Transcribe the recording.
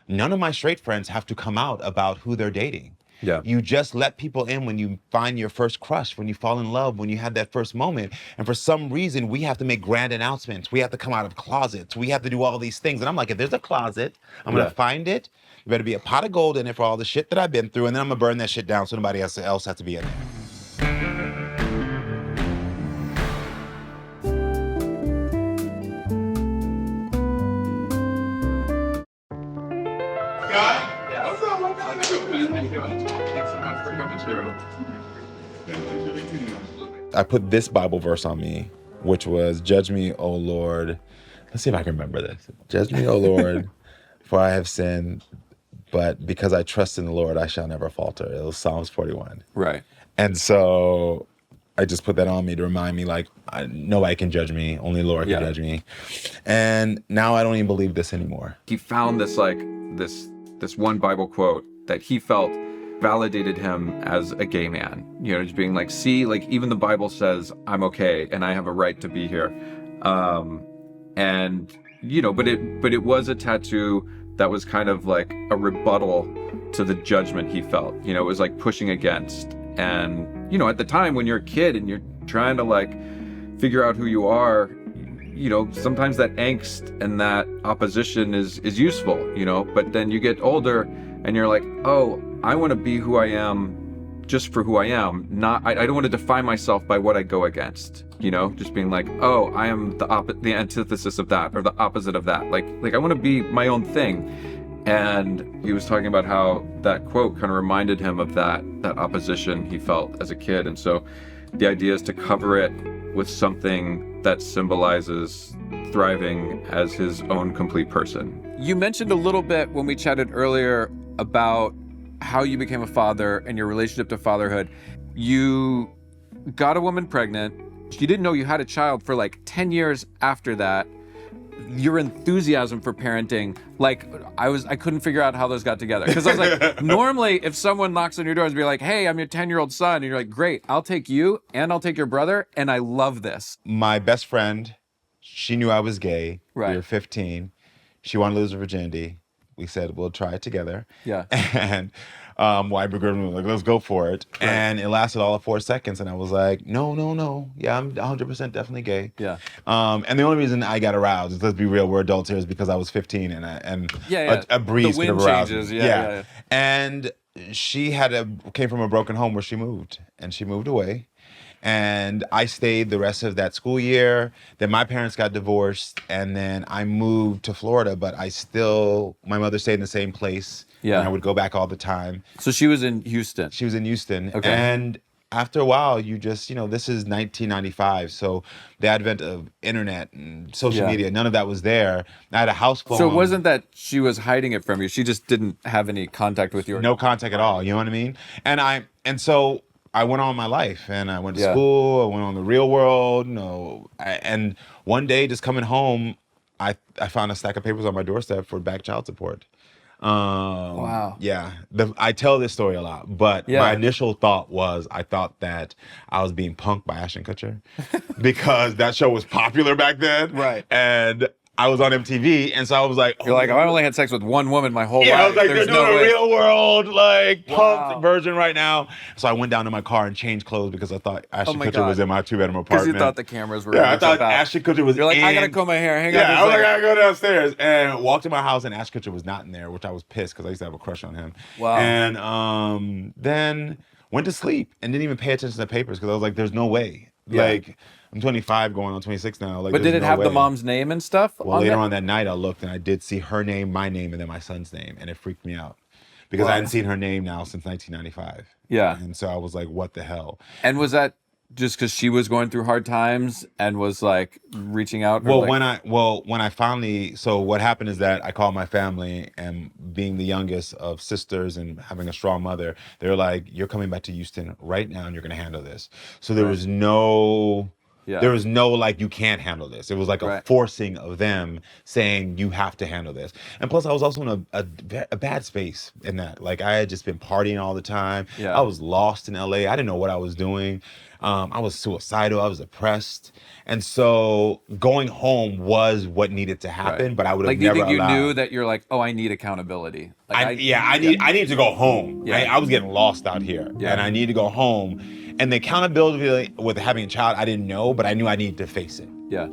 none of my straight friends have to come out about who they're dating. Yeah. You just let people in when you find your first crush, when you fall in love, when you have that first moment. And for some reason, we have to make grand announcements. We have to come out of closets. We have to do all these things. And I'm like, if there's a closet, I'm going to find it. There better be a pot of gold in it for all the shit that I've been through. And then I'm going to burn that shit down so nobody else has to be in there. I put this Bible verse on me, which was, "Judge me, O Lord." Let's see if I can remember this. "Judge me, O Lord, for I have sinned, but because I trust in the Lord, I shall never falter." It was Psalms 41. Right. And so I just put that on me to remind me, like, nobody can judge me. Only Lord can judge me. And now I don't even believe this anymore. He found this one Bible quote that he felt validated him as a gay man. You know, just being like, see, like, even the Bible says I'm okay and I have a right to be here. And you know, but it was a tattoo that was kind of like a rebuttal to the judgment he felt. You know, it was like pushing against. And you know, at the time when you're a kid and you're trying to like figure out who you are, you know, sometimes that angst and that opposition is useful, you know, but then you get older and you're like, oh, I want to be who I am just for who I am. I don't want to define myself by what I go against, you know, just being like, oh, I am the antithesis of that or the opposite of that. Like I want to be my own thing. And he was talking about how that quote kind of reminded him of that opposition he felt as a kid. And so the idea is to cover it with something that symbolizes thriving as his own complete person. You mentioned a little bit when we chatted earlier about how you became a father and your relationship to fatherhood. You got a woman pregnant. You didn't know you had a child for like 10 years after that. Your enthusiasm for parenting, like I couldn't figure out how those got together. Because I was like, normally if someone knocks on your door and be like, hey, I'm your 10-year-old son, and you're like, great, I'll take you and I'll take your brother, and I love this. My best friend, she knew I was gay. Right. We were 15. She wanted to lose her virginity. We said, we'll try it together. Yeah. And white girl was like, let's go for it. Right. And it lasted all of 4 seconds. And I was like, no. Yeah, I'm 100% definitely gay. Yeah. And the only reason I got aroused, is, let's be real, we're adults here, is because I was 15 and a breeze could have aroused me. Yeah. And she came from a broken home where she moved. And she moved away. And I stayed the rest of that school year. Then my parents got divorced, and then I moved to Florida, but my mother stayed in the same place. Yeah. And I would go back all the time. So she was in Houston. She was in Houston. Okay. And after a while, you just, this is 1995. So the advent of internet and social media, none of that was there. I had a house phone. So it wasn't that she was hiding it from you. She just didn't have any contact with you. No contact at all. You know what I mean? And so I went on my life, and I went to school. I went on the real world. And one day, just coming home, I found a stack of papers on my doorstep for back child support. Wow. Yeah. I tell this story a lot, but my initial thought was I thought that I was being punked by Ashton Kutcher because that show was popular back then. Right. And I was on MTV, and so I was like, you're like, I only had sex with one woman my whole life. I was like, There's they're doing a real world, punked version right now. So I went down to my car and changed clothes because I thought Ashton Kutcher was in my 2-bedroom apartment. Because you thought the cameras were I thought Ashton Kutcher was You're like, I gotta comb my hair, hang on. I was like, I gotta go downstairs. And walked to my house, and Ashton Kutcher was not in there, which I was pissed because I used to have a crush on him. Wow. And then went to sleep and didn't even pay attention to the papers because I was like, there's no way. Yeah. I'm 25 going on 26 now. But did it have the mom's name and stuff? Well, later on that night, I looked and I did see her name, my name, and then my son's name. And it freaked me out because I hadn't seen her name now since 1995. Yeah. And so I was like, what the hell? And was that just because she was going through hard times and was like reaching out? When I finally, so what happened is that I called my family, and being the youngest of sisters and having a strong mother, they're like, you're coming back to Houston right now and you're going to handle this. So there was no Yeah. There was no like, you can't handle this. It was like a Right. forcing of them saying you have to handle this. And plus I was also in a bad space in that. Like I had just been partying all the time. Yeah. I was lost in LA. I didn't know what I was doing. I was suicidal. I was depressed. And so going home was what needed to happen, Right. but I would have Like, do you never think you allowed. knew that you're like, oh, I need accountability? Like, I need to go home. Yeah. I was getting lost out here, Yeah. and I need to go home. And the accountability with having a child, I didn't know, but I knew I needed to face it. Yeah.